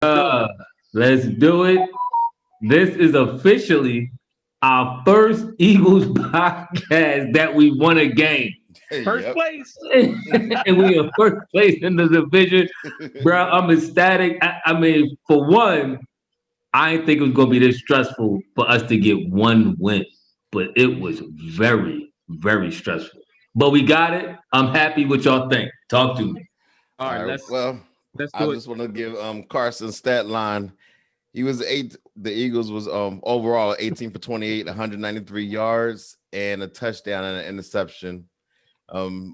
Uh, let's do it. This is officially our first Eagles podcast that we won a game. First Yep. place. And we in first place in the division. Bro, I'm ecstatic. I mean, for one, I didn't think it was going to be this stressful for us to get one win, but it was very, very stressful. But we got it. I'm happy with y'all think. Talk to me. All right, All right. Well, let's I do it. just want to give Carson's stat line. He was eight. The Eagles was overall 18 for 28, 193 yards, and a touchdown and an interception.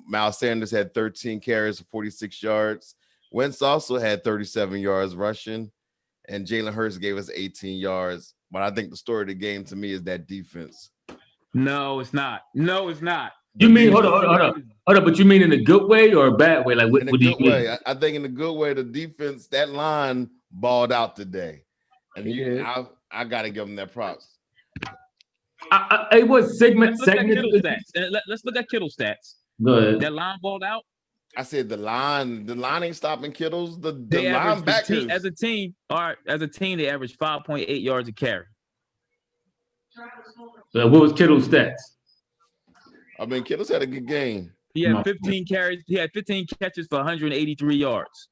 Miles Sanders had 13 carries for 46 yards. Wentz also had 37 yards rushing, and Jalen Hurts gave us 18 yards. But I think the story of the game to me is that defense. No, it's not. No, it's not. You mean, hold on, but you mean in a good way or a bad way? Like, In a what do you good mean? way. I think in a good way, the defense, that line balled out today. And I got to give them that props. It was segment. Let's look at Kittle stats. Let's look at Kittle stats. Go ahead. That line balled out. I said the line ain't stopping Kittles. The They averaged linebackers. as a team. All right, as a team, they averaged 5.8 yards a carry. What was Kittle's stats? I mean, Kittles had a good game. He had 15 carries. He had 15 catches for 183 yards.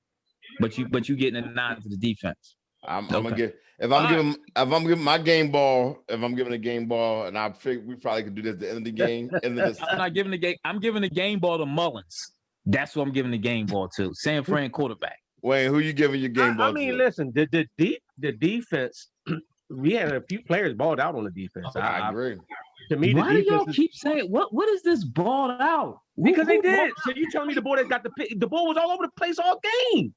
But you getting a nine to the defense. I'm gonna give if I'm giving my game ball, if I'm giving a game ball, and I figure we probably could do this at the end of the game. I'm not giving the game. I'm giving the game ball to Mullins. That's what I'm giving the game ball to. San Fran quarterback. Wayne, who you giving your game ball I mean, to? listen, the defense. We had a few players balled out on the defense. I agree. To me, Why the do y'all defense keep saying what is this balled out? because they did. So you telling me the boy that got the ball was all over the place all game.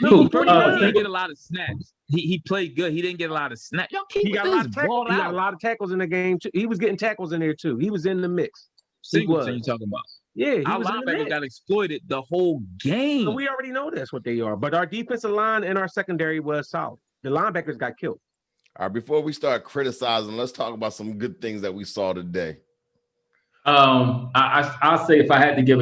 Who? First of all, he didn't get a lot of snaps. He played good. He didn't get a lot of snaps. Y'all keep He got a lot this of tackles. balled He got out. a lot of tackles in the game too. He was getting tackles in there too. He was in the mix. Singleton you talking about? Yeah, he Our was in the linebacker mix. got exploited the whole game. So we already know that's what they are. But our defensive line and our secondary was solid. The linebackers got killed. All right, before we start criticizing, let's talk about some good things that we saw today. I'll say if I had to give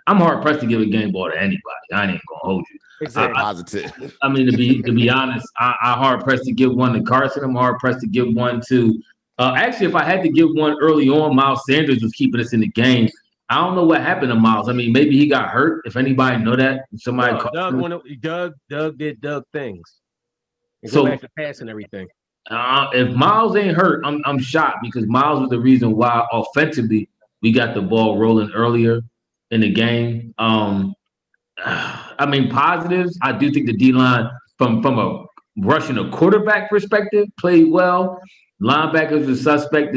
I'm hard pressed to give a game ball to anybody. I ain't gonna hold you. Exactly. Positive. I mean, to be honest, I hard pressed to give one to Carson. I'm hard pressed to give one to. Actually, if I had to give one early on, Miles Sanders was keeping us in the game. I don't know what happened to Miles. I mean, maybe he got hurt. If anybody know that, somebody called Doug did Doug things. So- So back to pass and everything. If Miles ain't hurt, I'm shocked because Miles was the reason why offensively we got the ball rolling earlier in the game. I mean, positives. I do think the D line from a rushing a quarterback perspective played well. Linebackers were suspect.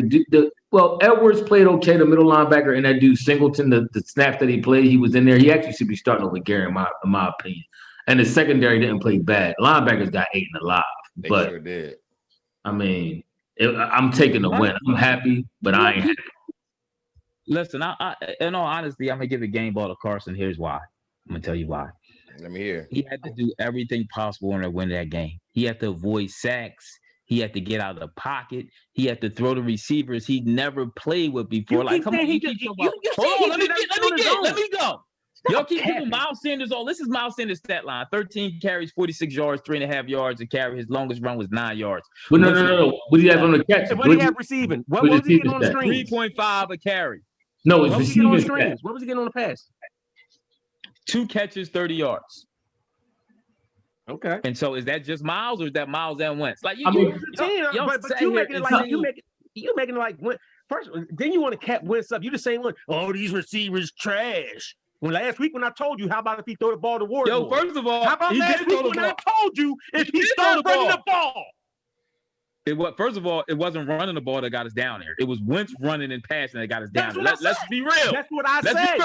Well, Edwards played okay. The middle linebacker and that dude Singleton, the snaps that he played, he was in there. He actually should be starting over Gary, in my opinion. And the secondary didn't play bad. Linebackers got eaten alive. They But sure did. I mean, I'm taking the win. I'm happy, but I ain't happy. Listen, I in all honesty, I'm gonna give the game ball to Carson. Here's why. I'm gonna tell you why. Let me hear. He had to do everything possible in order to win that game. He had to avoid sacks. He had to get out of the pocket. He had to throw the receivers he never played with before. Like, come on, hold on, let me go. Y'all keep giving Miles Sanders all. This is Miles Sanders' stat line: 13 carries, 46 yards, 3.5 yards a carry. His longest run was 9 yards. But no. What do you have on the catch? What did he have receiving? What was he getting on the screens? 3.5 a carry. No, What it's was he getting on the receiving. screens? What was he getting on the pass? 2 catches, 30 yards. Okay. And so, is that just Miles or is that Miles and Wentz? Like, But you making it like you making it like first. Then you want to cap Wentz up. You the same one. Oh, these receivers trash. When last week when I told you, how about if he throw the ball to Ward? Yo, first of all, how about he last did week throw the when I ball. told you if he started running the ball? First of all, it wasn't running the ball that got us down there. It was Wentz running and passing that got us down there. Let's be real. That's what I said.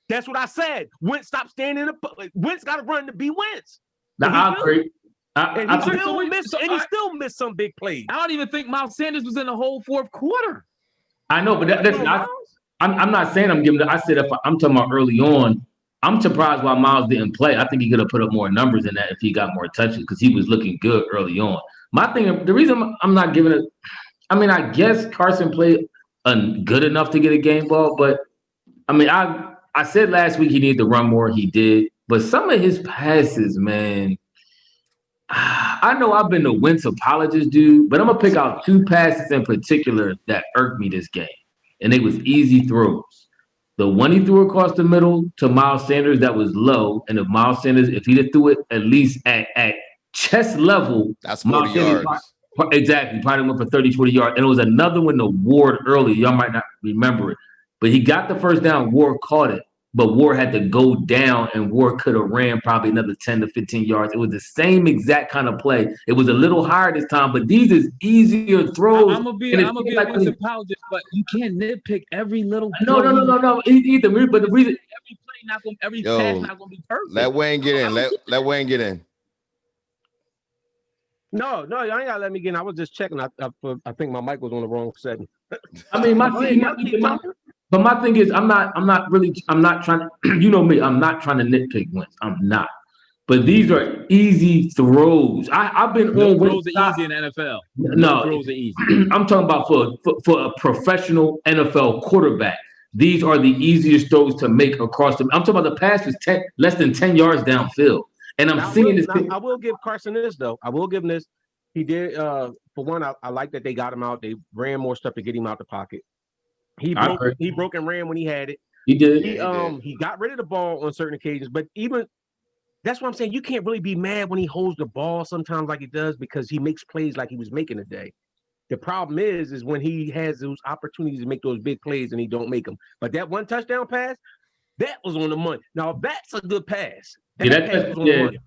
That's what I said. Wentz stop standing up. Wentz got to run to be Wentz. Now, I agree. And he still missed some big plays. I don't even think Miles Sanders was in the whole fourth quarter. I know, but I'm not saying I'm giving. I said if I'm talking about early on, I'm surprised why Miles didn't play. I think he could have put up more numbers in that if he got more touches because he was looking good early on. My thing, the reason I'm not giving it, I mean, I guess Carson played good enough to get a game ball, but I mean, I said last week he needed to run more. He did, but some of his passes, man, I know I've been the Wentz apologist, dude, but I'm gonna pick out two passes in particular that irked me this game, and they was easy throws. The one he threw across the middle to Miles Sanders that was low, and if Miles Sanders, if he'd have threw it at least at chest level, that's 40 yards. Exactly, probably went for 30, 40 yards. And it was another one to Ward early. Y'all might not remember it, but he got the first down. Ward caught it, but Ward had to go down, and Ward could have ran probably another 10 to 15 yards. It was the same exact kind of play. It was a little higher this time, but these is easier throws. I'm gonna be a Wentz apologist, but you can't nitpick every little play. No. Either, but the reason every pass not gonna be perfect. Let Wayne get in. Let Wayne get in. No, you ain't gotta let me get in. I was just checking. I think my mic was on the wrong setting. I mean, my thing is, I'm not trying to, you know me, I'm not trying to nitpick Wentz. I'm not. But these are easy throws. I've been on throws are easy in the NFL. No, throws are easy. I'm talking about for a professional NFL quarterback. These are the easiest throws to make across the. I'm talking about the pass was less than 10 yards downfield. And I'm seeing this. I will give Carson this though. I will give him this. He did. For one, I like that they got him out. They ran more stuff to get him out the pocket. He broke and ran when he had it. He did. He got rid of the ball on certain occasions, but even that's what I'm saying. You can't really be mad when he holds the ball sometimes like he does because he makes plays like he was making today. The problem is when he has those opportunities to make those big plays and he don't make them. But that one touchdown pass, that was on the money. Now that's a good pass. That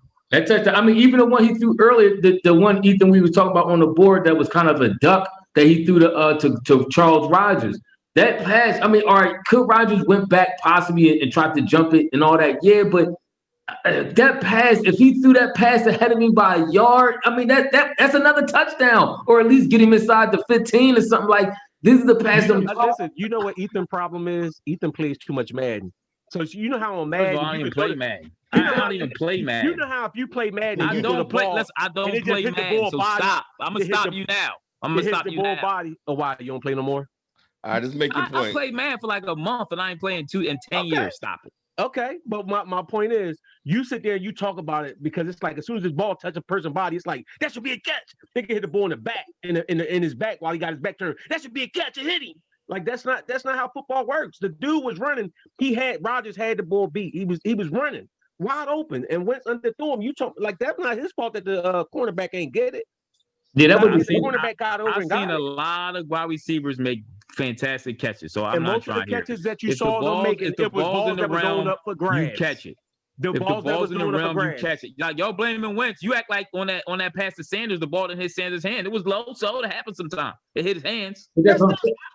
touchdown. I mean, even the one he threw earlier, the one Ethan we was talking about on the board that was kind of a duck that he threw to Charles Rodgers. That pass. I mean, all right, could Rodgers went back possibly and tried to jump it and all that? Yeah, but that pass, if he threw that pass ahead of me by a yard, I mean that's another touchdown, or at least get him inside the 15 or something like. This is the pass. Listen, you know what Ethan's problem is? Ethan plays too much Madden. So you know how on Madden, I don't even play Madden. I don't even play Madden. You know how if you play Madden, I don't play. I don't play Madden. So stop. I'm gonna stop you now. I'm gonna stop you now. Body. Oh, why you don't play no more? All right, just make your point. I played Madden for like a month, and I ain't playing 10 years. Stop it. Okay, but my point is, you sit there and you talk about it because it's like as soon as this ball touches a person's body, it's like that should be a catch. They can hit the ball in the back, in his back while he got his back turned. That should be a catch. It hit him. Like that's not how football works. The dude was running. Rodgers had the ball beat. He was running wide open and went underthrew him. You talk like that's not his fault that the cornerback ain't get it. Yeah, that was the cornerback got over. I've seen a lot of wide receivers make fantastic catches. So I'm not trying to. And most of the catches that you saw them making, it was balls that was going up for grabs. You catch it. If the ball's in the realm, you catch it. Like y'all blaming Wentz. You act like on that pass to Sanders, the ball didn't hit Sanders' hand. It was low, so it happened sometimes. It hit his hands. That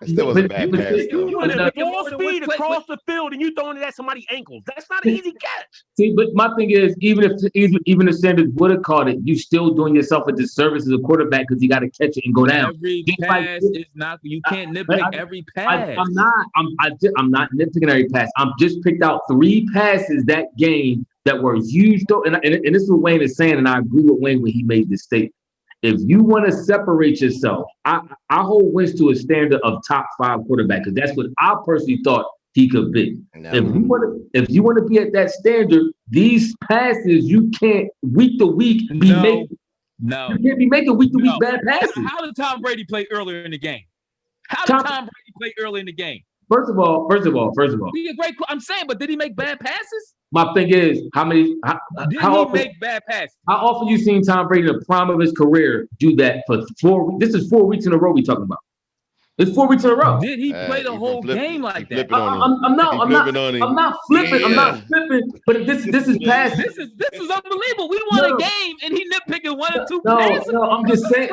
still was a bad pass. You went at full speed across the field and you throwing it at somebody's ankles. That's not an easy catch. See, but my thing is, even if Sanders would have caught it, you still doing yourself a disservice as a quarterback because you got to catch it and go down. Every pass is not. You can't nitpick every pass. I'm not nitpicking every pass. I'm just picked out 3 passes that game that were huge, though, and this is what Wayne is saying, and I agree with Wayne when he made this statement. If you want to separate yourself, I hold Wentz to a standard of top 5 quarterback because that's what I personally thought he could be. No. If you want to be at that standard, these passes you can't week to week be making. No, you can't be making week to week bad passes. How did Tom Brady play earlier in the game? How did Tom Brady play early in the game? First of all, be a great. I'm saying, but did he make bad passes? My thing is, how he make bad passes? How often you seen Tom Brady in the prime of his career do that for 4 weeks? This is 4 weeks in a row we talking about. It's 4 weeks in a row. Did he play the whole game like that? I'm not flipping. But this is past. This is unbelievable. We won a game and he nitpicking 1 or 2 passes. No, I'm just saying.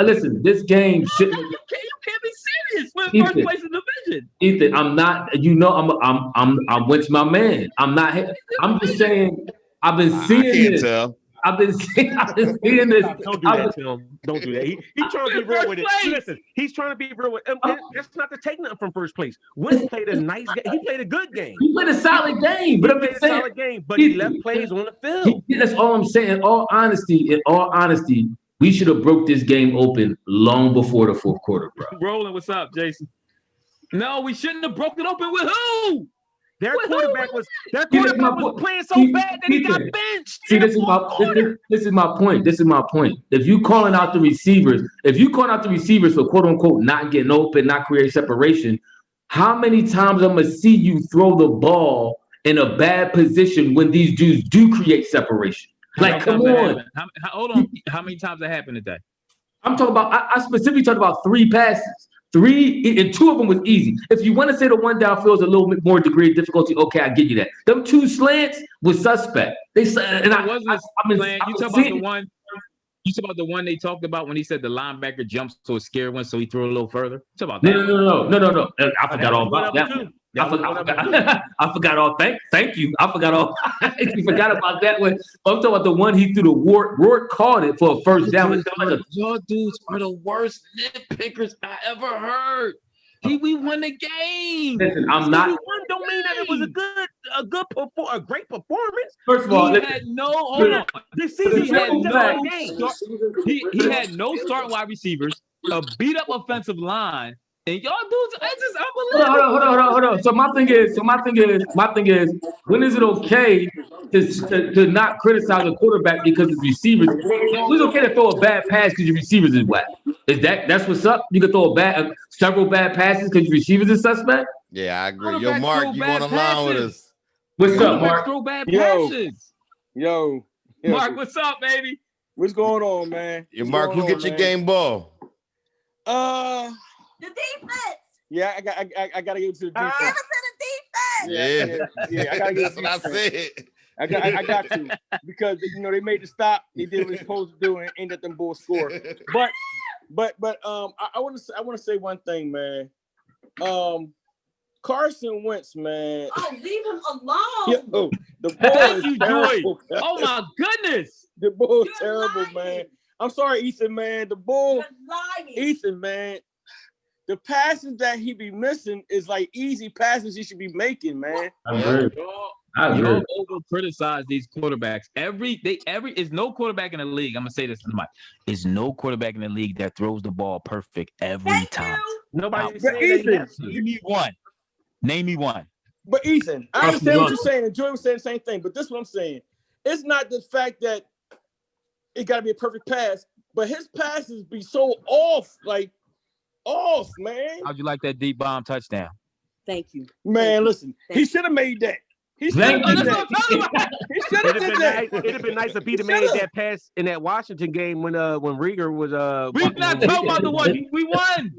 Listen, this game shouldn't. You can't be serious. We're first place in the division. Ethan, I'm not. You know, I'm Wentz my man. I'm not. I'm just saying. I've been seeing this. I've been seeing this. Don't do that, Tim. Don't do that. He's trying to be real with it. Listen, he's trying to be real with it. That's not to take nothing from first place. Wentz played a nice game. He played a good game. He played a solid game. But he left plays on the field. That's all I'm saying. In all honesty, we should have broke this game open long before the 4th quarter, bro. Roland, what's up, Jason? No, we shouldn't have broke it open with who? Their Well, quarterback was playing so See, bad that he got Ethan, benched. See, in the this is fourth my quarter. this is my point. This is my point. If you calling out the receivers, for quote unquote not getting open, not creating separation, how many times I'm gonna see you throw the ball in a bad position when these dudes do create separation? Like, come on. Hold on. How many times that happened today? I'm talking about. I specifically talked about 3 passes. 3 and 2 of them was easy. If you want to say the one downfield is a little bit more degree of difficulty, okay, I give you that. Them 2 slants was suspect. They said, and It wasn't a plan. You talk about the one. You talk about the one they talked about when he said the linebacker jumps so it scared one, so he threw a little further. Talk about that. No. I forgot all about that one. I forgot all. Thank you. I forgot all. You forgot about that one. I'm talking about the one he threw the Rourke caught it for a first down. Your dudes are the worst nitpickers I ever heard. We won the game. Listen, I'm not. Don't mean that it was a great performance. First of all, he had no. Hold on. This season He had no start wide receivers, a beat up offensive line, and y'all dudes, it's just unbelievable. Hold on. So my thing is, when is it okay to not criticize a quarterback because his receivers? It's okay to throw a bad pass because your receivers is whack. That's what's up? You can throw several bad passes because your receivers is suspect? Yeah, I agree. Yo, Mark, you on the line with us? What's up, Mark? Throw bad passes. Yo, Mark, what's up, baby? What's going on, man? Yo, Mark, who get your game ball? The defense. Yeah, I gotta give it to the defense. Give it to the defense. Yeah, I gotta give That's it what I to the defense. said. I got to because they made the stop. They did what they're supposed to do and ain't let them boys score. But I want to say one thing, man. Carson Wentz, man. Oh, leave him alone. Yeah, the boy Thank is you, Joy. terrible. Oh my goodness. The boy is You're terrible, lying. man. I'm sorry, Ethan, man. The bull, You're lying. Ethan, man. The passes that he be missing is like easy passes he should be making, man. I agree. Y'all over criticize these quarterbacks. Is no quarterback in the league. I'm gonna say this to the mic. Is no quarterback in the league that throws the ball perfect every Thank time. you. Nobody's But saying that Ethan, Name me one. Name me one. But Ethan, I understand what you're saying, and Joy was saying the same thing. But this is what I'm saying. It's not the fact that it got to be a perfect pass, but his passes be so off, man. How'd you like that deep bomb touchdown? Thank you. Man, listen, he should have made that. He should have Thank did you. that. He should have did that. It'd have been nice if Peter made that pass in that Washington game when Rieger was We're not talking about the one we won.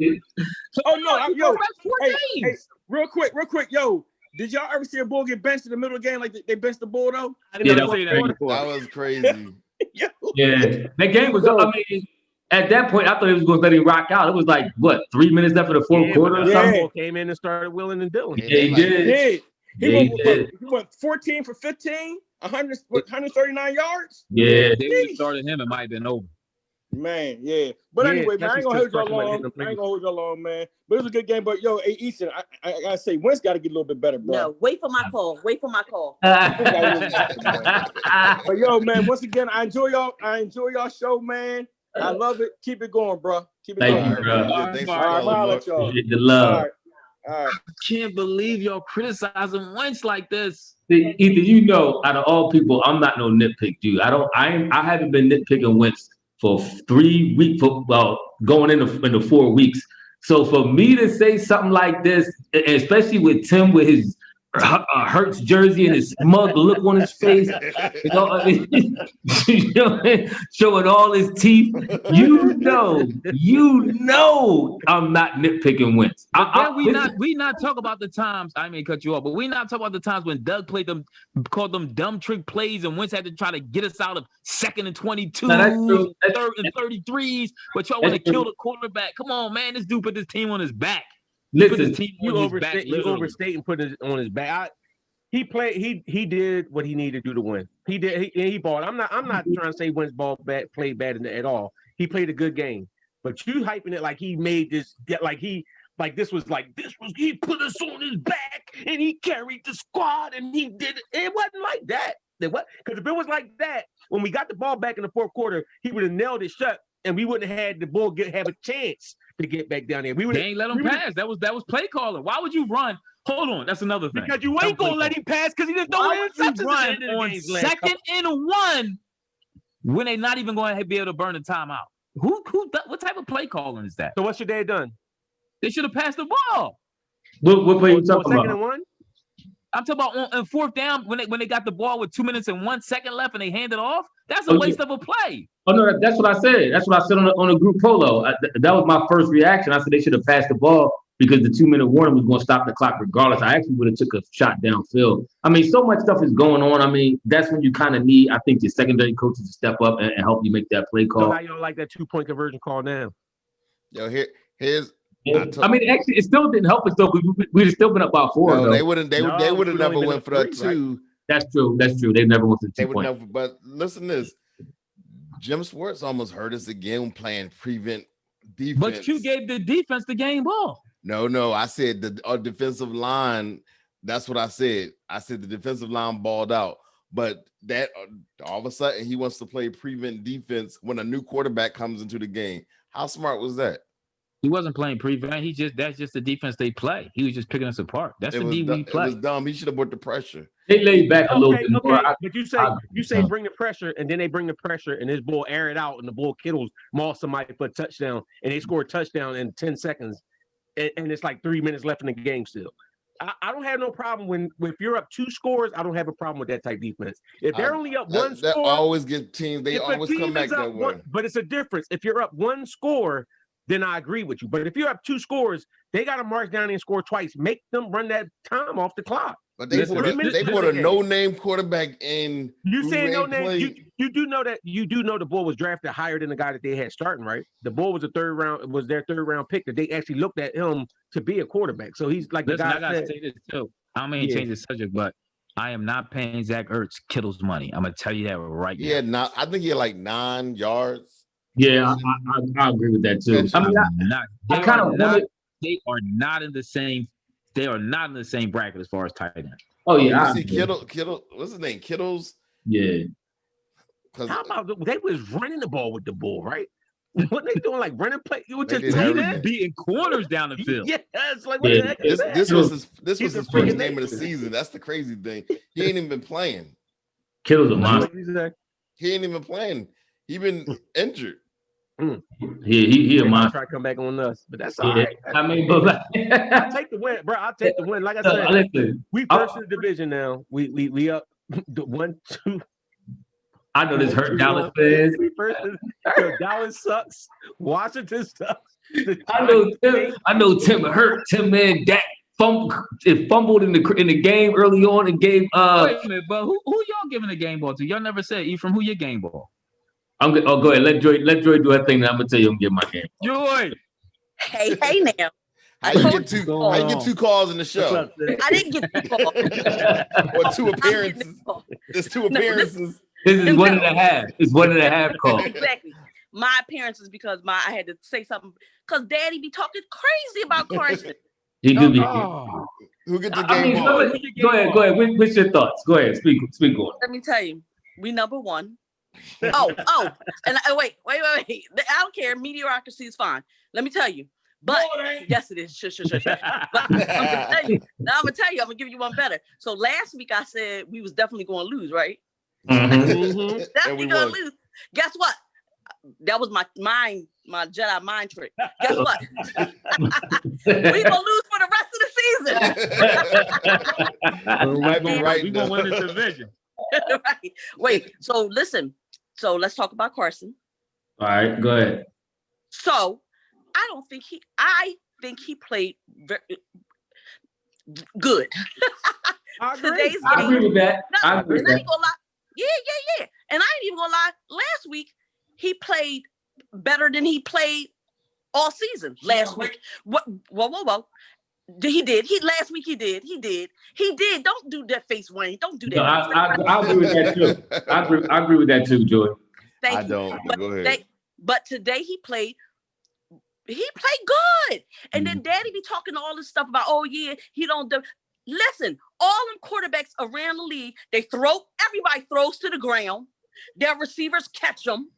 Oh no, yo, Hey, hey, real quick, yo. Did y'all ever see a bull get benched in the middle of the game like they benched the bull though? I didn't Yeah, know say That was crazy. Yo. Yeah, that game was. I mean, at that point, I thought it was going to let him rock out. It was like 3 minutes left of the fourth quarter or yeah. something. Came in and started willing and dealing. Yeah, he did. He went 14 for 15, 139 yards. Yeah. They would have started him. It might have been over. Man, yeah. But Yeah, anyway, man, I ain't gonna hold y'all long. Man. But it was a good game. But yo, hey, Ethan, I gotta say, Wentz got to get a little bit better, bro. No, wait for my call. But yo, man, once again, I enjoy y'all show, man. I love it. Keep it going, bro. Keep it Thank going. you, bro. Yeah, thanks for All right, calling, I'll Mark. let y'all. Appreciate the love. All right. Can't believe y'all criticizing Wentz like this. See, either out of all people, I'm not no nitpick dude. I haven't been nitpicking Wentz for 3 weeks, going into 4 weeks. So for me to say something like this, especially with Tim with his Hurts jersey and his smug look on his face, showing all his teeth, I'm not nitpicking Wentz. We not talk about the times. I may cut you off, but we not talk about the times when Doug called them dumb trick plays, and Wentz had to try to get us out of 2nd and 22, third and 33s. But y'all want to kill the quarterback? Come on, man! This dude put this team on his back. Listen, You overstate and put it on his back. He did what he needed to do to win. He did. He balled. I'm not trying to say Wentz played bad at all. He played a good game. But you hyping it like he made this, he put us on his back and he carried the squad and he did it. It wasn't like that. Because if it was like that, when we got the ball back in the fourth quarter, he would have nailed it shut and we wouldn't have had the ball have a chance to get back down there. They ain't let him pass. That was play calling. Why would you run? Hold on, that's another thing. Because you ain't gonna let him pass because he didn't throw Why it would you run on 2nd and 1 when they not even going to be able to burn the timeout? What type of play calling is that? So what should they have done? They should have passed the ball. What play you talking about? 2nd and 1? I'm talking about on 4th down when they got the ball with 2 minutes and 1 second left and they hand it off. That's a waste of a play. Oh no, that's what I said. That's what I said on the group polo. That was my first reaction. I said they should have passed the ball because the 2-minute warning was going to stop the clock regardless. I actually would have took a shot downfield. I mean, so much stuff is going on. I mean, that's when you kind of need, I think, your secondary coaches to step up and help you make that play call. So how y'all like that 2-point conversion call now? Yo, here's. I mean, actually, it still didn't help us though. We'd have still been up by 4. No, though. they wouldn't. They would have never went for that 2. Right? That's true. They never went for the 2 They would point. never. But listen to this. Jim Schwartz almost hurt us again playing prevent defense. But you gave the defense the game ball. No. I said the defensive line. That's what I said. I said the defensive line balled out. But that all of a sudden he wants to play prevent defense when a new quarterback comes into the game. How smart was that? He wasn't playing prevent. That's just the defense they play. He was just picking us apart. That's the D we play. It was dumb. He should have put the pressure. They laid back a little bit more. But you say bring the pressure, and then they bring the pressure, and this ball air it out, and the ball Kittles maul somebody for a touchdown, and they score a touchdown in 10 seconds, and it's like 3 minutes left in the game still. I don't have no problem if you're up 2 scores. I don't have a problem with that type defense. If they're only up 1 score, that always get teams. They always come back that way. But it's a difference. If you're up 1 score, then I agree with you. But if you're up 2 scores, they got to march down and score twice. Make them run that time off the clock. But they put a no-name quarterback in. You saying no name? You do know that the ball was drafted higher than the guy that they had starting, right? The ball was their 3rd round pick that they actually looked at him to be a quarterback. So he's like the guy. I gotta say this too. I don't mean to change the subject, but I am not paying Zach Ertz Kittle's money. I'm gonna tell you that right now. I think he had like 9 yards. Yeah, I agree with that too. I mean, they are not in the same. They are not in the same bracket as far as tight end. Oh yeah, you see Kittle. What's his name? Kittles. Yeah. How about they was running the ball with the ball, right? What they doing, like running play? You were just beating corners down the field. Yeah, it's like what the heck is that? This was his first game of the season. That's the crazy thing. He ain't even been playing. Kittle's a monster. He ain't even playing. He been injured. He a monster. Try to come back on us, but that's all right. I mean, but I'll take the win, bro. I'll take the win. Like I said, we first in the division now. We up 1, 2. I know this hurt Dallas fans. Dallas sucks. Washington sucks. I know Tim hurt. Tim man Dak fumbled in the game early on and gave. Wait a minute, but who y'all giving the game ball to? Y'all never said Ephraim, who your game ball? Go ahead. Let Joy do her thing. And I'm gonna tell you, I'm gonna get my game. Joy. Hey now. How you get 2 calls in the show? I didn't get 2 calls. Or 2 appearances. There's 2 appearances. This is 1.5. It's 1.5 calls. Exactly. My appearances because I had to say something because Daddy be talking crazy about Carson. He do be. Who gets the game ball? Go ahead. What's your thoughts? Go ahead. Speak on. Let me tell you, we number 1. And wait. I don't care. Mediocrity is fine. Let me tell you. But yes, it is. Shush. But I'm gonna tell you. I'm gonna give you one better. So last week I said we was definitely going to lose, right? Mm-hmm. Definitely going to lose. Guess what? That was my Jedi mind trick. Guess what? We gonna lose for the rest of the season. We might be right. We gonna win the division. Right. Wait. So listen. So let's talk about Carson. All right. Go ahead. So I think he played very good. I agree with that. I agree with that. Ain't gonna lie. Yeah. And I ain't even gonna lie. Last week he played better than he played all season. Last week. Whoa. He did. Last week he did. Don't do that face, Wayne. Don't do that. No, I agree with that too. I agree with that too, Joy. Thank you. Don't. Go ahead. But today he played good. And then Daddy be talking all this stuff about, oh yeah, he don't do. Listen, all them quarterbacks around the league, everybody throws to the ground. Their receivers catch them.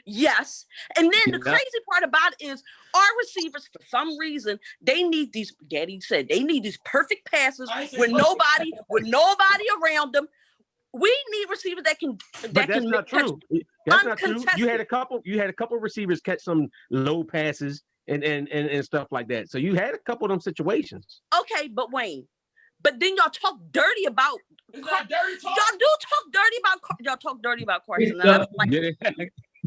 Yes. And then the crazy part about it is our receivers, for some reason, they need these, Daddy said, they need these perfect passes with nobody around them. We need receivers that can But that's not true. That's not true. You had a couple receivers catch some low passes and stuff like that. So you had a couple of them situations. Okay, but Wayne, but then y'all talk dirty about y'all talk dirty about Carson. And I don't like it.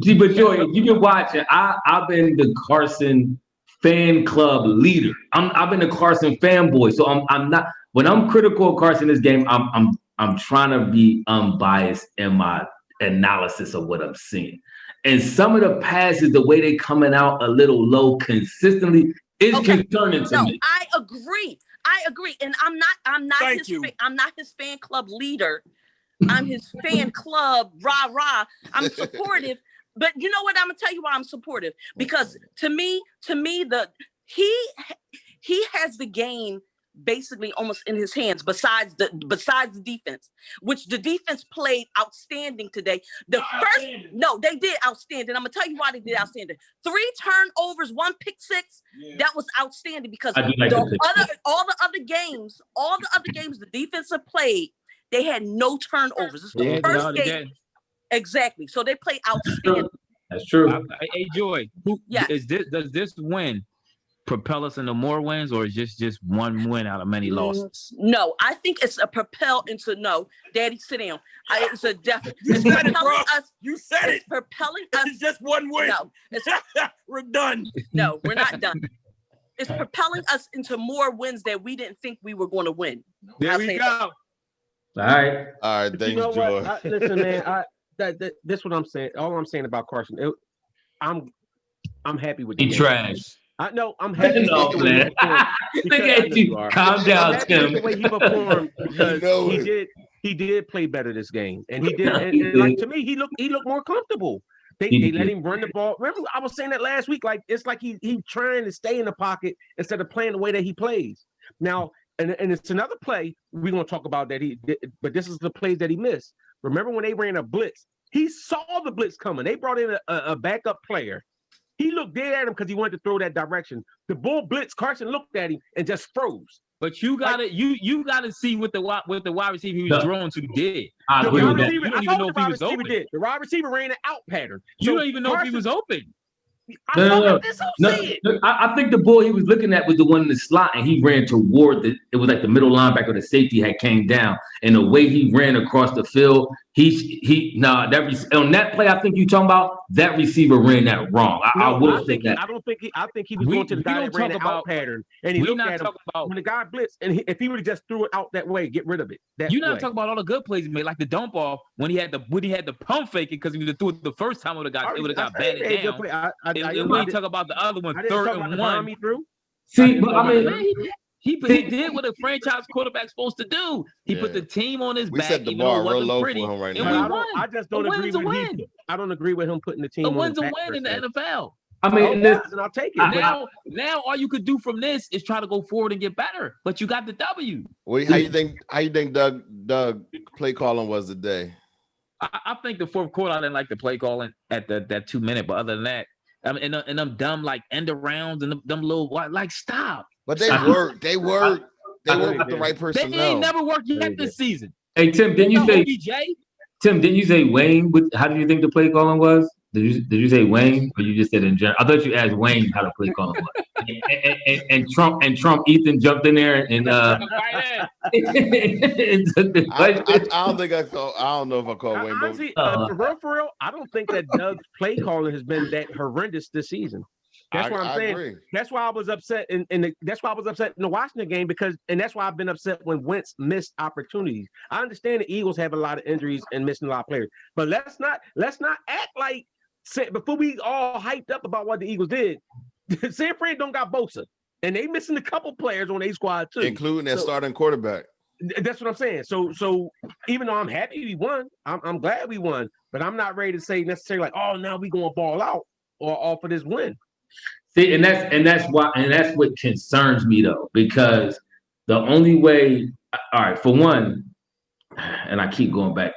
See, but Joy, you've been watching. I've been the Carson fan club leader. I've been a Carson fanboy. So I'm not, when I'm critical of Carson in this game, I'm trying to be unbiased in my analysis of what I'm seeing. And some of the passes, the way they coming out a little low consistently is concerning to me. I agree. And I'm not his fan club leader. I'm his fan club, rah. I'm supportive. But you know what? I'm gonna tell you why I'm supportive. Because to me, he has the game basically almost in his hands, besides the defense, which the defense played outstanding today. They did outstanding. I'm gonna tell you why they did outstanding. 3 turnovers, 1 pick six. Yeah. That was outstanding because all the other games the defense have played, they had no turnovers. It's the first game. Exactly. So they play outstanding. That's true. Hey, Joy, does this win propel us into more wins, or is just one win out of many losses? No, I think it's a propel into Daddy, sit down. It's a definite. It's propelling us. You said it's propelling us. It's just one win. No, we're done. No, we're not done. It's propelling us into more wins that we didn't think we were going to win. There we go. All right. Thanks, Joy. Listen, man. This what I'm saying. All I'm saying about Carson, I'm happy with the game. Trash. I know I'm happy. No, man. Calm down, Tim. The way he performed because he did play better this game, and he did. And like, to me, he looked more comfortable. They let him run the ball. Remember, I was saying that last week. Like it's like he trying to stay in the pocket instead of playing the way that he plays now. And it's another play we're gonna talk about that but this is the plays that he missed. Remember when they ran a blitz? He saw the blitz coming. They brought in a backup player. He looked dead at him because he wanted to throw that direction. The bull blitz, Carson looked at him and just froze. But you gotta see what the wide receiver he was throwing to did. I agree with that. You don't even know if he was open. The wide receiver ran an out pattern. You don't even know if he was open. I think the ball he was looking at was the one in the slot, and he ran toward it was like the middle linebacker, the safety had came down, and the way he ran across the field, on that play I think you talking about, that receiver ran that wrong. I think he was going to the guy that ran the out pattern, and he looked at him when the guy blitzed, and if he would have just threw it out that way, get rid of it. You're not talking about all the good plays he made, like the dump off when he had the pump fake it because he would have threw it the first time, it would have got batted down. And we talk about the other one, 3rd and 1. See, but I mean, he did what a franchise quarterback's supposed to do. He put the team on his back. We set the bar real low for him right now. I just don't agree with him. I don't agree with him putting the team on his back. A win's a win in the NFL. I mean, and I'll take it. Now all you could do from this is try to go forward and get better. But you got the W. Well, how you think Doug play calling was today? I think the fourth quarter I didn't like the play calling at that 2 minute, but other than that, I mean, and them dumb like end arounds and them little like stop. But they worked. They worked with the right personnel. They ain't never worked yet this season. Hey Tim, didn't you say Wayne? How do you think the play calling was? Did you say Wayne, or you just said in general? I thought you asked Wayne how the play calling was. and Trump Ethan jumped in there and I don't know if I called Wayne. Honestly, for real, I don't think that Doug's play calling has been that horrendous this season. That's what I'm saying. Agree. That's why I was upset, that's why I was upset in the Washington game and that's why I've been upset when Wentz missed opportunities. I understand the Eagles have a lot of injuries and missing a lot of players, but let's not act like before we all hyped up about what the Eagles did. San Fran don't got Bosa, and they missing a couple players on their squad too, including their starting quarterback. That's what I'm saying. So even though I'm happy we won, I'm glad we won, but I'm not ready to say necessarily like, oh, now we gonna ball out or off of this win. See, and that's what concerns me though, because the only way, all right, for one, and I keep going back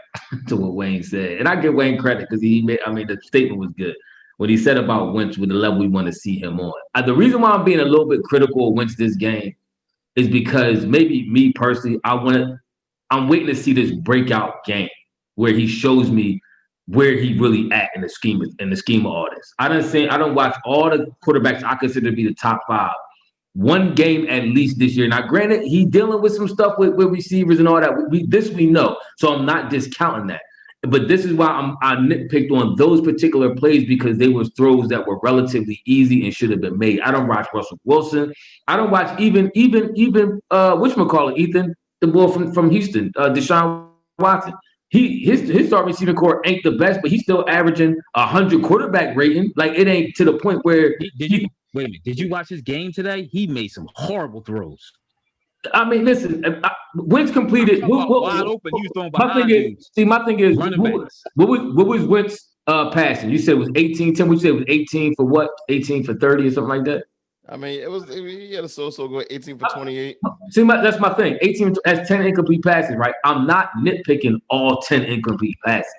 to what Wayne said, and I give Wayne credit because the statement was good. What he said about Wentz with the level we want to see him on. The reason why I'm being a little bit critical of Wentz this game is because maybe me personally, I'm waiting to see this breakout game where he shows me where he really at in the scheme of all this. I don't watch all the quarterbacks I consider to be the top 5. One game at least this year. Now, granted, he's dealing with some stuff with receivers and all that. We know, so I'm not discounting that. But this is why I nitpicked on those particular plays because they were throws that were relatively easy and should have been made. I don't watch Russell Wilson. I don't watch even whatchamacallit, Ethan, the boy from Houston, Deshaun Watson. His start receiving core ain't the best, but he's still averaging 100 quarterback rating. Like it ain't to the point where wait a minute. Did you watch his game today? He made some horrible throws. I mean, listen, Wentz completed wide open. You throwing behind dudes. My thing is, what was Wentz passing? You said it was 18. Tim, you said it was 18 for what? 18 for 30 or something like that? I mean, he had a so-so go 18 for 28. See, that's my thing. 18 has 10 incomplete passes, right? I'm not nitpicking all 10 incomplete passes.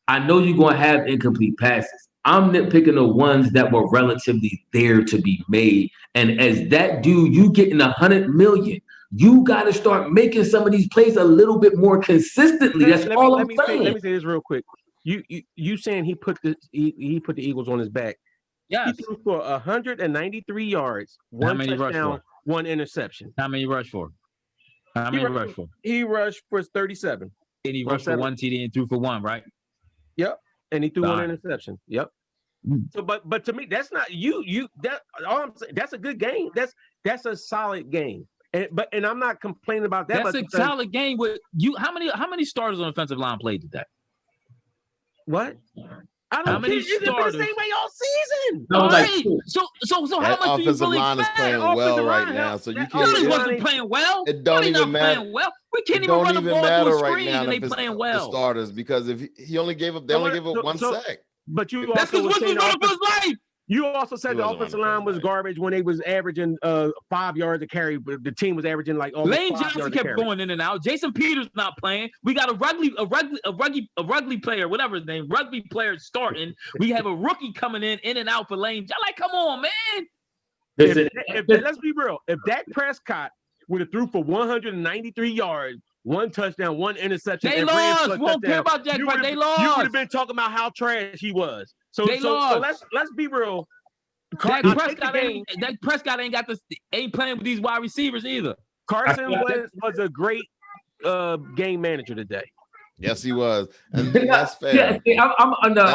I know you're going to have incomplete passes. I'm nitpicking the ones that were relatively there to be made. And as that dude, you getting $100 million. You got to start making some of these plays a little bit more consistently. That's all I'm saying. Let me say this real quick. You saying he put the Eagles on his back? Yes. He threw for 193 yards, one touchdown, one interception. How many rushed for? He rushed for 37. And he rushed for 1 TD and threw for 1, right? Yep. And he threw 1 interception. Yep. So, but to me, that's not you. That all I'm saying. That's a good game. That's a solid game. And I'm not complaining about that. That's a solid game. With you, how many starters on the offensive line played today? What? I don't how many starters? The same way all season. No, right. So how much do you really line is playing well right now. So you can't. It wasn't playing well. It don't even matter. Well. We can't even run the ball through a screen and they playing well. The starters because if he only gave up, they only gave up 1 sack. But you that's because Wentz was running for his life. You also said the offensive line was garbage when they was averaging 5 yards a carry, but the team was averaging like almost Lane Johnson kept going in and out. Jason Peters not playing. We got a rugby player, whatever his name, rugby player starting. We have a rookie coming in and out for Lane. Y'all like, come on, man. Let's be real. If Dak Prescott would have threw for 193 yards, 1 touchdown, 1 interception, they lost. We won't care about Dak Prescott. They lost. You would have been talking about how trash he was. So let's be real. Dak Prescott ain't playing with these wide receivers either. Carson was a great game manager today. Yes, he was, and that's fair. Yeah, I'm game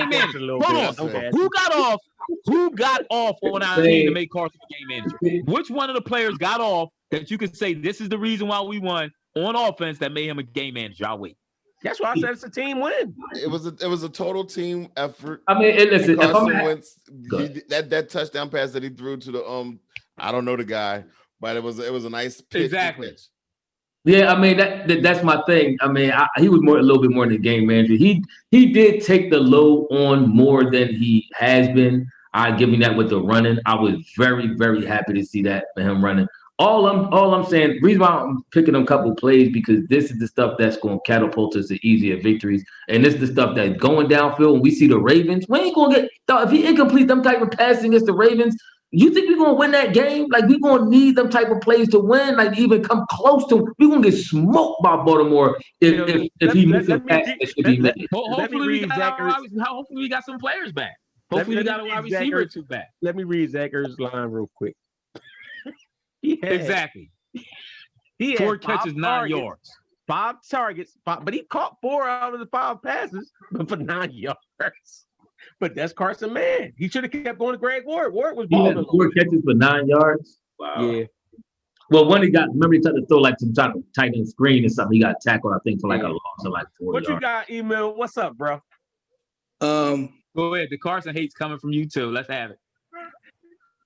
manager. Hold on, who got off on our team to make Carson a game manager? Which one of the players got off that you could say this is the reason why we won on offense that made him a game manager? I'll wait. That's why I said it's a team win. It was a total team effort. I mean, listen, Carson Wentz, that touchdown pass that he threw to the I don't know the guy, but it was a nice pitch. Exactly. Yeah, I mean that's my thing. I mean, he was a little bit more than a game manager. He did take the load on more than he has been. I give him that with the running. I was very, very happy to see that for him running. All I'm saying, reason why I'm picking a couple plays because this is the stuff that's going to catapult us to easier victories, and this is the stuff that's going downfield. When we see the Ravens, we ain't gonna get if he incomplete them type of passing against the Ravens. You think we're gonna win that game? Like we're gonna need them type of plays to win, like even come close to. We're gonna get smoked by Baltimore if he misses a pass that should be made. Hopefully we got some players back. Hopefully we got a wide receiver or two back. Let me read Zach Ertz's line real quick. Exactly. He 4 catches, 9 yards. 5 targets, but he caught 4 out of the 5 passes, but for 9 yards. But that's Carson Man. He should have kept going to Greg Ward. Ward was balling. 4 catches for 9 yards. Wow. Yeah. Well, when he tried to throw like some type of tight end screen or something. He got tackled, I think, for like a loss of like 4 yards. What you got, Email? What's up, bro? Go ahead. The Carson hate's coming from you too. Let's have it.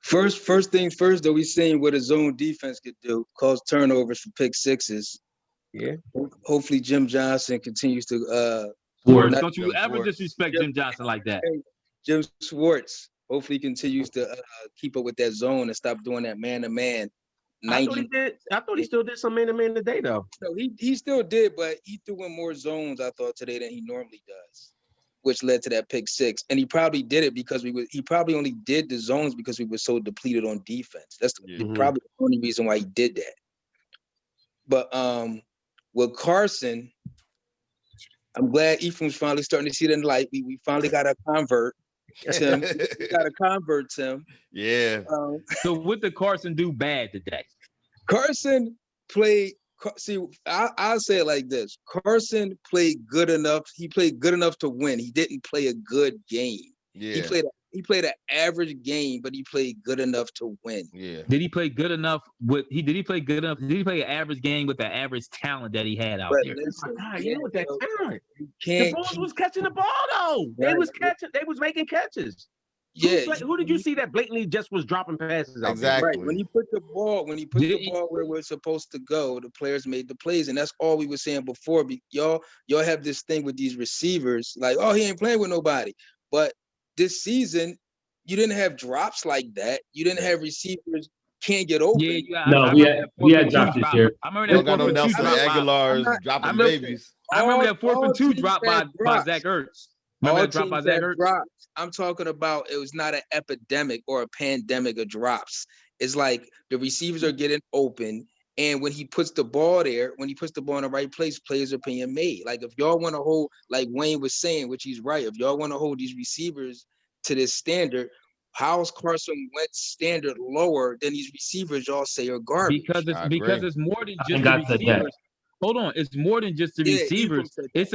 First things first, though, we seen what a zone defense could do, cause turnovers for pick sixes. Yeah. Hopefully Jim Johnson continues to don't you ever disrespect Jim Johnson like that. Jim Schwartz hopefully continues to keep up with that zone and stop doing that man-to-man I thought he did. I thought he still did some man-to-man today, though. No, he still did, but he threw in more zones, I thought, today than he normally does, which led to that pick six. And he probably did it because he probably only did the zones because we were so depleted on defense. That's probably the only reason why he did that. But with Carson, I'm glad Ephraim's finally starting to see the light. We finally got a convert. Tim. We got to convert Tim. Yeah. So what did Carson do bad today? Carson played. See, I'll say it like this: Carson played good enough. He played good enough to win. He didn't play a good game. Yeah. He played an average game, but he played good enough to win. Yeah. Did he play good enough with? Did he play good enough? Did he play an average game with the average talent that he had out there? Listen, You know what that talent? The Bulls was catching the ball though. They was catching. They was making catches. Yeah. Who did you see that blatantly just was dropping passes out Exactly. Right. When he put the ball where it was supposed to go, the players made the plays, and that's all we were saying before. Y'all have this thing with these receivers, like, oh, he ain't playing with nobody. But this season, you didn't have drops like that. You didn't have receivers can't get open. We had drops this year. I remember that 4 for 2 Nelson drop. Aguilar's dropping babies. I remember that 4 for 2 drop by Zach Ertz. Remember that drop by Zach Ertz? I'm talking about it was not an epidemic or a pandemic of drops. It's like the receivers are getting open, and when he puts the ball there, when he puts the ball in the right place, plays are being made. Like if y'all want to hold, like Wayne was saying, which he's right, if y'all want to hold these receivers to this standard, how's Carson Wentz standard lower than these receivers y'all say are garbage? Because it's more than just the receivers. Hold on, it's more than just the receivers. It's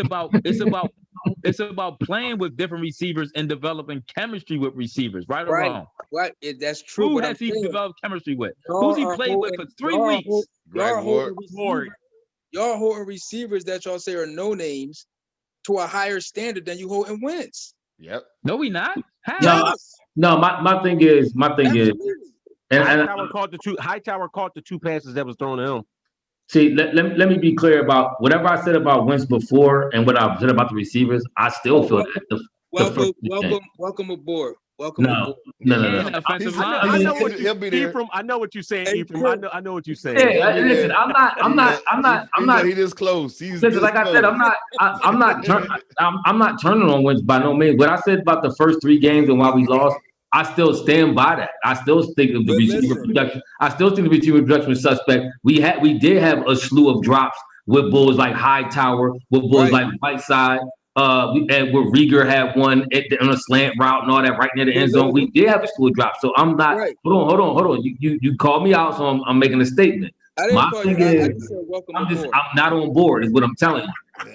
about playing with different receivers and developing chemistry with receivers, right or wrong? Right, that's true. Who has he developed chemistry with? Who's he played with for 3 weeks? Y'all holding receivers that y'all say are no names to a higher standard than you holding Wentz. Yep. No, we not. How? No. My thing is, and Hightower caught the 2 passes that was thrown to him. See, let me be clear about whatever I said about Wentz before and what I said about the receivers. I still feel that. Welcome aboard. No. I know what you're saying, Ephraim. I know what you're saying. Yeah, listen, I'm not. He this close. Like I said, I'm not turning on Wentz by no means. What I said about the first 3 games and why we lost, I still stand by that. I still think of the receiver production. I still think the receiver production was suspect. We did have a slew of drops with bulls like Hightower, with bulls like Whiteside. And where Rieger had one on a slant route and all that right near the end zone. We did have a slew of drops. So I'm not. Right. Hold on. You called me out, so I'm making a statement. My thing is, I'm not on board. Is what I'm telling you.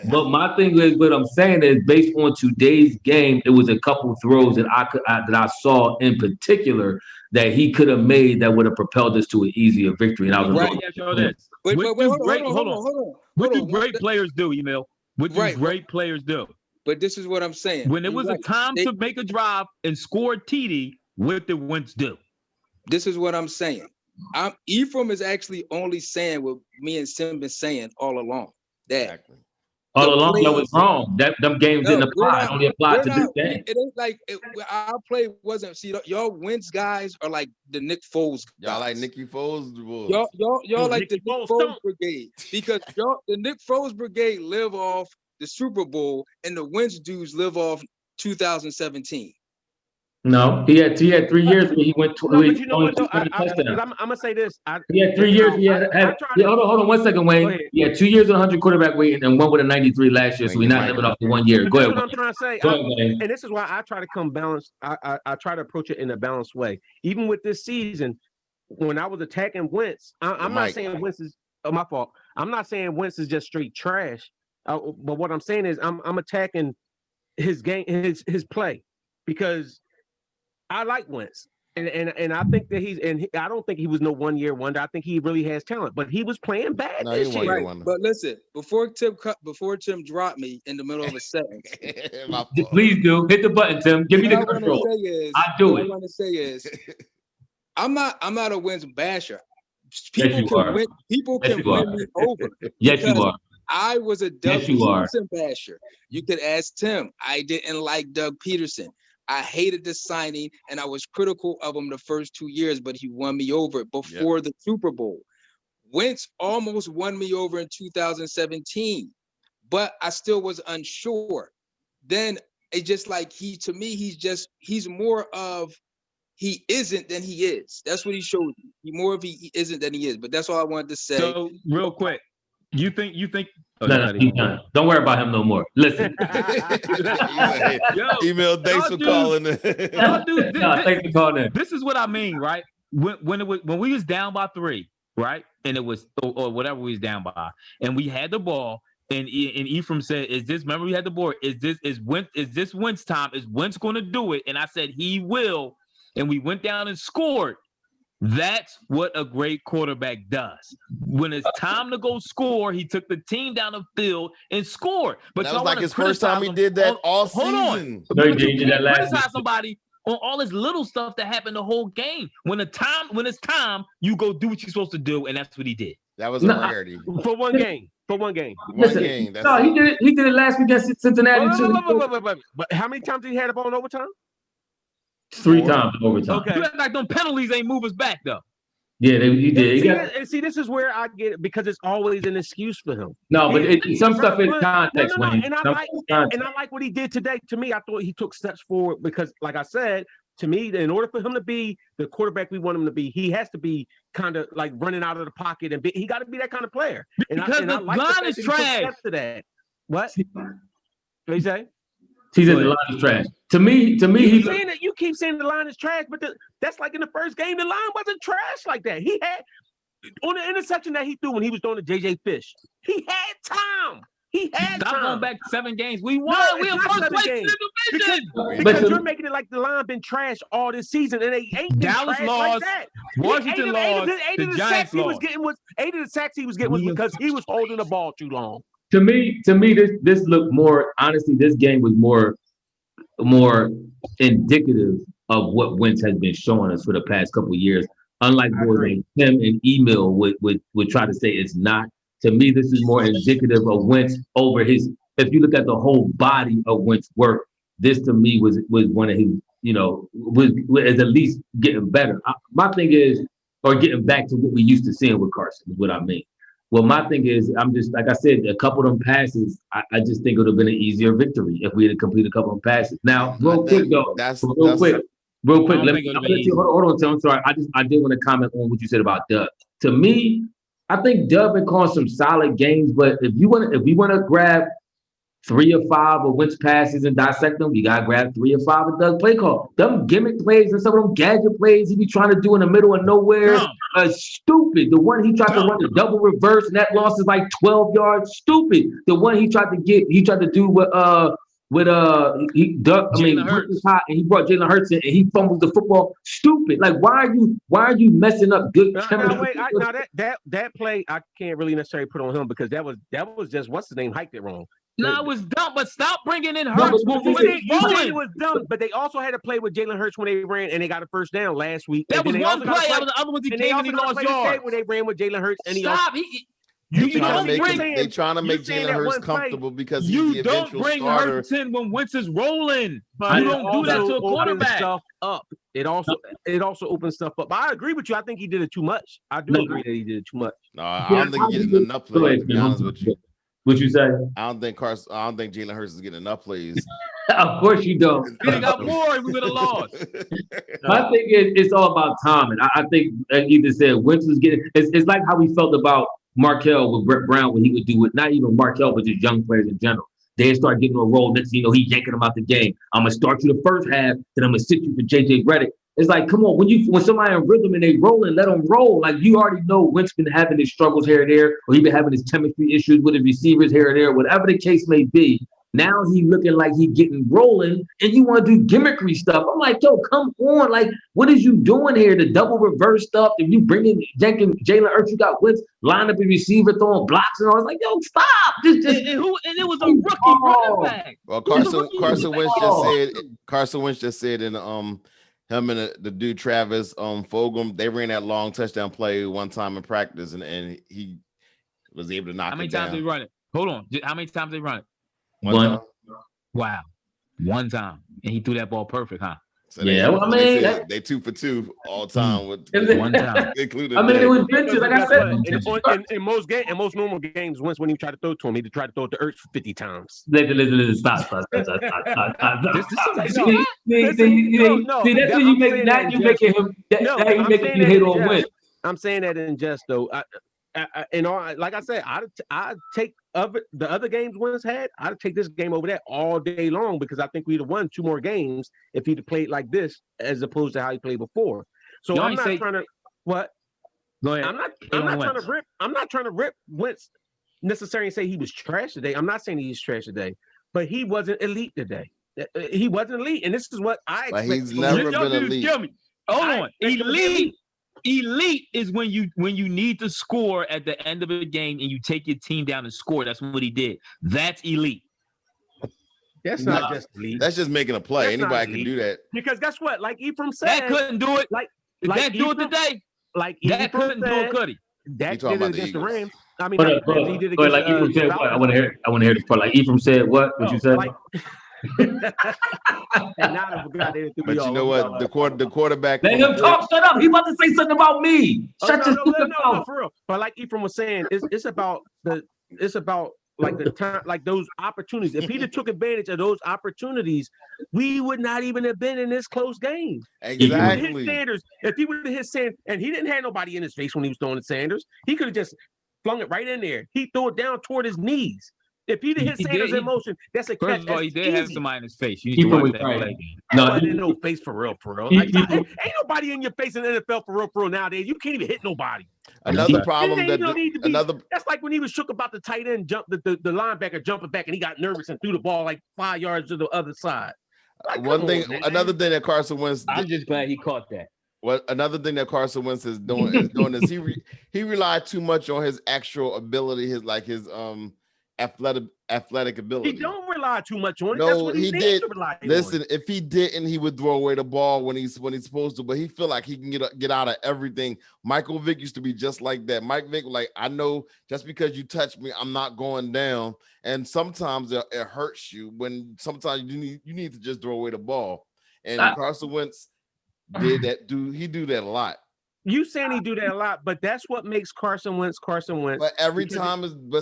But my thing is, what I'm saying is, based on today's game, it was a couple throws that I saw in particular that he could have made that would have propelled us to an easier victory. And I was hold on. What do great players do, Emil? What do great players do? But this is what I'm saying. When it was a time to make a drive and score TD, what did Wentz do? This is what I'm saying. Ephraim is actually only saying what me and Sim been saying all along. That all along that was wrong. Them games didn't apply. It only applied to this game. It ain't like our play wasn't. See, y'all Wentz guys are like the Nick Foles guys. Y'all like Nicky Foles? Y'all like the Nick Foles brigade because the Nick Foles brigade live off the Super Bowl and the Wentz dudes live off 2017. No, he had 3 years when he went to. But you know what? I'm gonna say this. He had 3 years. Hold on 1 second, Wayne. He had 2 years of 100 quarterback weight and one with a 93 last year. So we're not living off the 1 year. Go ahead. That's what I'm trying to say. And this is why I try to come balanced. I try to approach it in a balanced way. Even with this season, when I was attacking Wentz, I'm not saying Wentz is my fault. I'm not saying Wentz is just straight trash. But what I'm saying is I'm attacking his game, his play, because I like Wentz, and I think that I don't think he was no 1 year wonder. I think he really has talent, but he was playing bad this year. Right. But listen, before Tim dropped me in the middle of a sentence, please do hit the button, Tim. Give me the control. I do it. What I want to say is, I'm not a Wentz basher. People can win me over. Yes, you are. I was a Doug Peterson basher. You could ask Tim. I didn't like Doug Peterson. I hated the signing, and I was critical of him the first 2 years, but he won me over before the Super Bowl. Wentz almost won me over in 2017, but I still was unsure. Then it's just like he's more of he isn't than he is. That's what he showed me. He more of he isn't than he is. But that's all I wanted to say. So real quick, you think? No, don't worry about him no more. Listen. Email, thanks for calling. Thanks for calling. This is what I mean, right? When we was down by 3, right, and it was or whatever we was down by, and we had the ball, and Ephraim said, "Is this? Remember, we had the board. Is this Wentz time? Is Wentz going to do it?" And I said, "He will." And we went down and scored. That's what a great quarterback does. When it's time to go score, he took the team down the field and scored. But that was like his first time he did that all season. But you can't criticize somebody on all this little stuff that happened the whole game. When it's time, you go do what you're supposed to do, and that's what he did. That was a rarity. For one game. Listen, he did it last week against Cincinnati too. But how many times did he had the ball in overtime? 3 times in overtime. Okay. You act like them penalties ain't move us back though. Yeah, he did. See, this is where I get it because it's always an excuse for him. No, but some stuff in context. No. And I like what he did today. To me, I thought he took steps forward because, like I said, to me, in order for him to be the quarterback we want him to be, he has to be kind of like running out of the pocket and he got to be that kind of player. Because the line is trash. What? What you say? He said the line is trash. To me, you keep saying the line is trash, but that's like in the first game, the line wasn't trash like that. He had on the interception that he threw when he was throwing to JJ Fish. He had time. Stop going back 7 games. We won. We in first place in the division. Because you're making it like the line been trash all this season, and they ain't Dallas trash lost. Like that. Washington lost. The Giants lost. 8 of the sacks he was getting was because he was holding the ball too long. To me, this looked more honestly. This game was more indicative of what Wentz has been showing us for the past couple of years. Unlike boys like him and Emil would try to say it's not. To me, this is more indicative of Wentz over his. If you look at the whole body of Wentz's work, this to me was one of his. Was at least getting better. My thing is, or getting back to what we used to seeing with Carson is what I mean. Well, my thing is, I'm just like I said, a couple of them passes. I just think it would have been an easier victory if we had completed a couple of passes. Now, real quick. Let me hold on. I'm sorry. I did want to comment on what you said about Dub. To me, I think Dub been calling some solid games, but if we want to grab 3 or 5 of Wentz passes and dissect them, you gotta grab 3 or 5 of Doug's play call. Them gimmick plays and some of them gadget plays he be trying to do in the middle of nowhere are stupid. The one he tried to run the double reverse and that loss is like 12 yards. Stupid. The one he tried to do with Hurts hot and he brought Jalen Hurts in and he fumbled the football. Stupid. Like why are you messing up good chemistry? That play I can't really necessarily put on him because that was just what's the name hiked it wrong. No, it was dumb, but stop bringing in Hurts. You said it was dumb, but they also had to play with Jalen Hurts when they ran and they got a first down last week. That was one play. The other ones he came and he lost yards. When they ran with Jalen Hurts and They trying to make Jalen Hurts comfortable because he's the eventual starter. You don't bring Hurts in when Wentz is rolling. But you don't do that to a quarterback. It also opens stuff up. But I agree with you. I think he did it too much. I do agree that he did it too much. No, I don't think he's getting enough plays, to be honest with you. What you say? I don't think Jalen Hurts is getting enough plays. Of course you don't. He got more, we would have lost. My thing is, it's all about timing. I think, like you just said, Wentz was getting. It's like how we felt about Markel with Brett Brown when he would do it. Not even Markel, but just young players in general. They start getting a role. Next thing you know, he's yanking them out the game. I'm gonna start you the first half, then I'm gonna sit you for JJ Redick. It's like, come on, when somebody in rhythm and they rolling, let them roll. Like you already know Wentz been having his struggles here and there, or he been having his chemistry issues with his receivers here and there, whatever the case may be. Now he looking like he getting rolling, and you want to do gimmickry stuff. I'm like, yo, come on. Like, what is you doing here? The double reverse stuff. If you bring in Jalen Hurts, you got Wentz line up a receiver, throwing blocks and all. It's like, yo, stop. And it was a rookie running back. Well, Carson Wentz just said in him and the dude Travis Fulgham, they ran that long touchdown play one time in practice, and he was able to knock it down. How many times they run it? Hold on. How many times they run it? One. Wow. One time. And he threw that ball perfect, huh? So they 2 for 2 all time with one time. included. I mean, it was vintage. Like I said, in most normal games, Wentz wouldn't even try to throw to him. He'd try to throw it to Ertz 50 times. Listen, stop. No, See, that's when you make that you making him. Now you making you hate on Wentz. I'm saying that in jest though. Like I said, I'd take the other games Wentz had. I'd take this game over that all day long because I think we'd have won 2 more games if he'd have played like this as opposed to how he played before. So I'm not trying to what. Go ahead. I'm not trying to rip Wentz necessarily and say he was trash today. I'm not saying he's trash today, but he wasn't elite today. He wasn't elite, and this is what I expect. But he's never been elite. Tell me. Hold on. Elite is when you need to score at the end of a game and you take your team down and score. That's what he did. That's elite. That's not just elite. That's just making a play. Anybody can do that. Because guess what? Like Ephraim said, that couldn't do it. That do it today. Like that couldn't do it, could he? That did it against the Rams. I mean, he did it against like Ephraim said what? I want to hear this part. Like Ephraim said what? What you said? But you know what? The quarterback. Let him talk. Shut up. He about to say something about me. Shut your stupid mouth. For real. But like Ephraim was saying, it's about like the time, like those opportunities. If he'd took advantage of those opportunities, we would not even have been in this close game. Exactly. If he would have hit Sanders, and he didn't have nobody in his face when he was throwing at Sanders, he could have just flung it right in there. He threw it down toward his knees. If he'd have hit Sanders in motion, that's a catch. First of all, he did have somebody in his face. You need to watch that play. No, no face for real. Like, ain't nobody in your face in the NFL for real nowadays. You can't even hit nobody. Another problem that's like when he was shook about the tight end jump, the linebacker jumping back, and he got nervous and threw the ball like 5 yards to the other side. Like, another thing that Carson Wentz. I'm just glad he caught that. Another thing that Carson Wentz is doing is he relied too much on his actual ability, his athletic ability. He don't rely too much on it. No, that's what he did. Listen, if he didn't, he would throw away the ball when he's supposed to. But he feel like he can get out of everything. Michael Vick used to be just like that. Mike Vick, like, I know just because you touch me, I'm not going down. And sometimes it hurts you when sometimes you need to just throw away the ball. And Carson Wentz did that. He do that a lot. You saying he do that a lot, but that's what makes Carson Wentz. But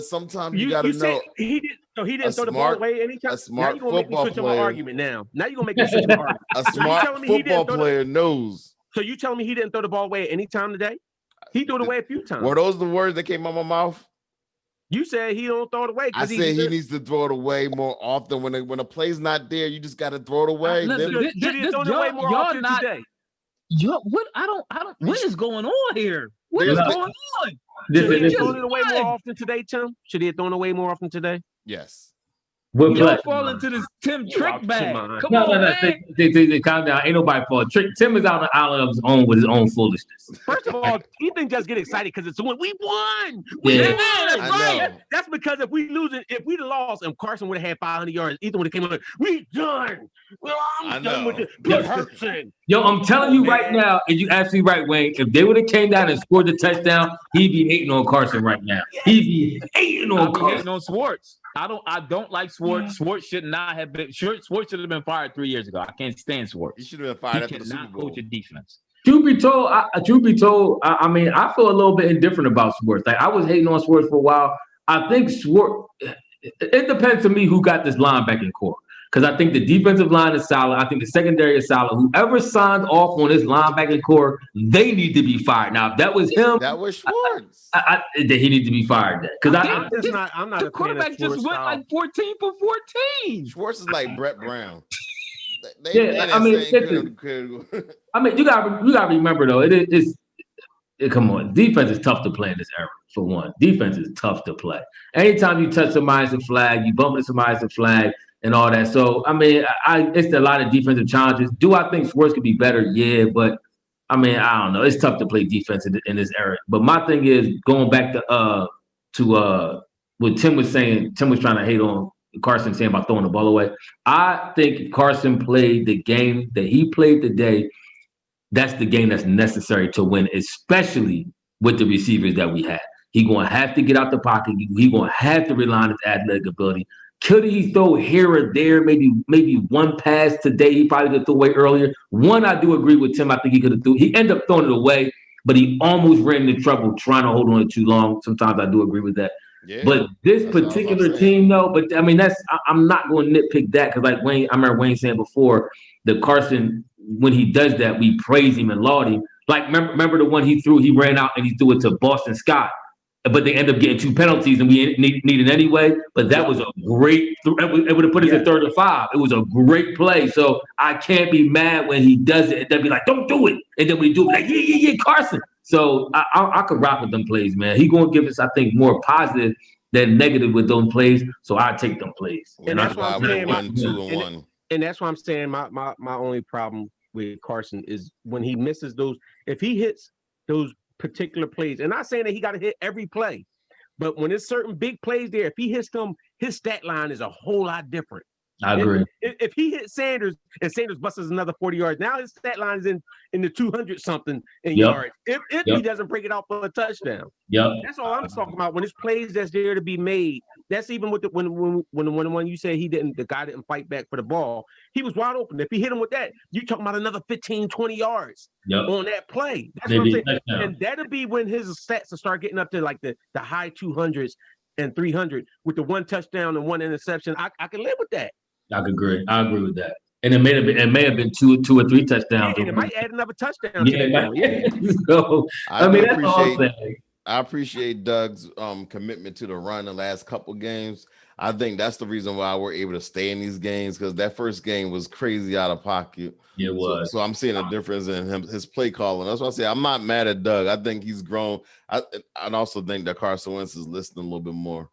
sometimes you got to know. He didn't throw the ball away anytime. A smart now you're gonna football make me switch player. my argument now. Now you're gonna make me switch my argument. A smart football player knows. So you telling me he didn't throw the ball away any time today? He threw it away a few times. Were those the words that came out of my mouth? You said he don't throw it away. I said he needs to throw it away more often. When a play's not there, you just got to throw it away. Did he throw it away more often today? What? I don't. What is going on here? What is going on? Should he have thrown it away more often today, Tim? Should he have thrown it away more often today? Yes. You don't fall into this Tim trick bag. Come on, man. Calm down. Ain't nobody fall. Tim is out on the island of his own with his own foolishness. First of all, he didn't just get excited because it's win. We won. I know. That's because if we lost, and Carson would have had 500 yards, Ethan would have came on. We done. Well, I'm done with it. Put Hurts in. Yo, I'm telling you right now, and you absolutely right, Wayne. If they would have came down and scored the touchdown, he'd be hating on Carson right now. He'd be hating on Carson. Hating on Schwartz. I don't like Schwartz. Schwartz should not have been. Schwartz should have been fired 3 years ago. I can't stand Schwartz. He should have been fired after the Super Bowl. Coach a defense. Truth be told, I mean, I feel a little bit indifferent about Schwartz. Like, I was hating on Schwartz for a while. I think Schwartz. It depends to me who got this linebacking core. Because I think the defensive line is solid. I think the secondary is solid. Whoever signed off on this linebacking core, they need to be fired. Now, if that was him, that was Schwartz. He needs to be fired. Because I'm not. The quarterback just went like 14 for 14. Schwartz is like Brett Brown. You gotta remember though. Come on, defense is tough to play in this era. For one, defense is tough to play. Anytime you touch somebody, it's a flag. You bump into somebody, it's a flag. And all that. So, I mean, it's a lot of defensive challenges. Do I think Schwartz could be better? Yeah, but, I mean, I don't know. It's tough to play defense in this era. But my thing is, going back to what Tim was saying, Tim was trying to hate on Carson saying about throwing the ball away. I think Carson played the game that he played today. That's the game that's necessary to win, especially with the receivers that we have. He's going to have to get out the pocket. He's going to have to rely on his athletic ability. Could he throw here or there? Maybe one pass today. He probably could throw away earlier. One, I do agree with Tim. I think he could have threw. He ended up throwing it away, but he almost ran into trouble trying to hold on it too long. Sometimes I do agree with that. Yeah, but this particular team, though, but I mean, I'm not going to nitpick that because, like Wayne, I remember Wayne saying before, the Carson, when he does that, we praise him and laud him. Like, remember the one he threw, he ran out and he threw it to Boston Scott. But they end up getting 2 penalties, and we needed anyway. But that was a great. It would have put us at 3rd and 5. It was a great play. So I can't be mad when he does it and then be like, "Don't do it." And then when he do it, like, "Yeah, Carson." So I could rock with them plays, man. He gonna give us, I think, more positive than negative with those plays. So I take them plays. And that's why I'm saying 1-2-1. And that's why I'm saying my only problem with Carson is when he misses those. If he hits those particular plays, and not saying that he got to hit every play, but when there's certain big plays there, if he hits them, his stat line is a whole lot different. I agree. If he hits Sanders and Sanders busts another 40 yards, now his stat line is in the 200 something yards. If he doesn't break it out for a touchdown, that's all I'm talking about. When it's plays that's there to be made, that's even with when you say the guy didn't fight back for the ball, he was wide open. If he hit him with that, you're talking about another 15, 20 yards on that play. That's what I'm saying. And that'll be when his stats will start getting up to like the high 200s and 300 with the 1 touchdown and 1 interception. I can live with that. I agree with that. And it may have been 2 or 3 touchdowns. And it might add another touchdown. So I mean, that's all I'm saying. I appreciate Doug's commitment to the run the last couple games. I think that's the reason why we're able to stay in these games, because that first game was crazy out of pocket. Yeah, it was. So I'm seeing a difference in his play calling. That's why I say I'm not mad at Doug. I think he's grown. I also think that Carson Wentz is listening a little bit more.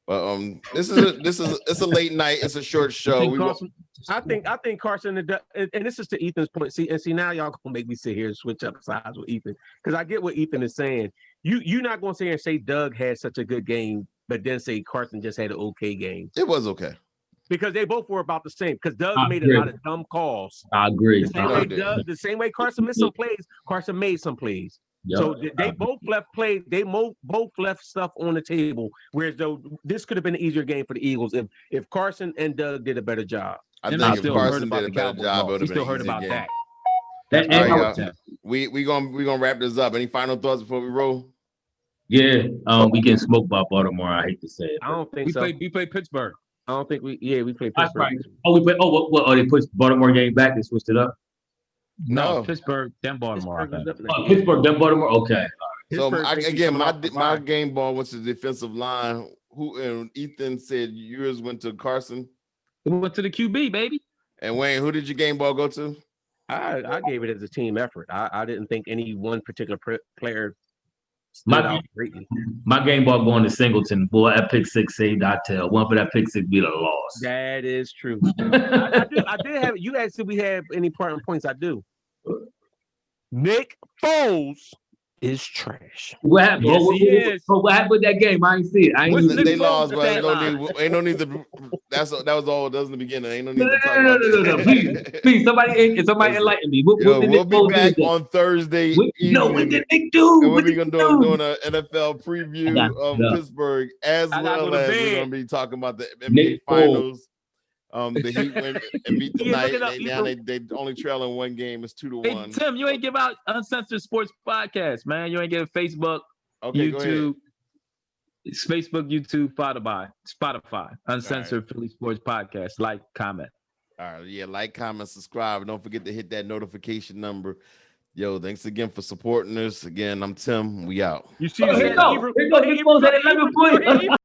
But it's a late night. It's a short show. I think Carson and this is to Ethan's point. See now y'all gonna make me sit here and switch up sides with Ethan, because I get what Ethan is saying. You're not gonna sit here and say Doug had such a good game, but then say Carson just had an okay game. It was okay. Because they both were about the same. Because Doug made a lot of dumb calls. I agree. The same way Carson missed some plays, Carson made some plays. Yep. So they both left play. They both left stuff on the table. Whereas though this could have been an easier game for the Eagles if Carson and Doug did a better job. I think if Carson did a better job, it would have been an easier game. That. We gonna wrap this up. Any final thoughts before we roll? Yeah, we getting smoked by Baltimore. I hate to say it. I don't think so. We played Pittsburgh. I don't think we played Pittsburgh. Right. They pushed Baltimore game back. They switched it up. No, Pittsburgh, then Baltimore. Pittsburgh, then Baltimore. Okay. So my game ball went to the defensive line. And Ethan said yours went to Carson. It went to the QB, baby. And Wayne, who did your game ball go to? I gave it as a team effort. I didn't think any one particular player stood out greatly. My game ball going to Singleton. Boy, that pick 6 saved I tell. One for that pick 6 be the loss. That is true. I did have. You asked if we have any parting points. I do. Nick Foles is trash. What happened? Yes, what happened with that game? I ain't see it. They lost, but ain't no need to. That was all it does in the beginning. Ain't no need to talk about No. Please, somebody enlighten me. We'll be back on Thursday. What did Nick do? And we're doing an NFL preview of Pittsburgh, as well as we're gonna be talking about the NBA Finals. The Heat win and beat tonight. They only trailing 1 game. It's 2-1. Hey, Tim, you ain't give out Uncensored Sports Podcast, man. You ain't give Facebook, YouTube. It's Facebook, YouTube, Spotify. Uncensored Philly Sports Podcast. Like, comment. All right, yeah, like, comment, subscribe. Don't forget to hit that notification number. Yo, thanks again for supporting us. Again, I'm Tim. We out. You see, here goes at 11 points.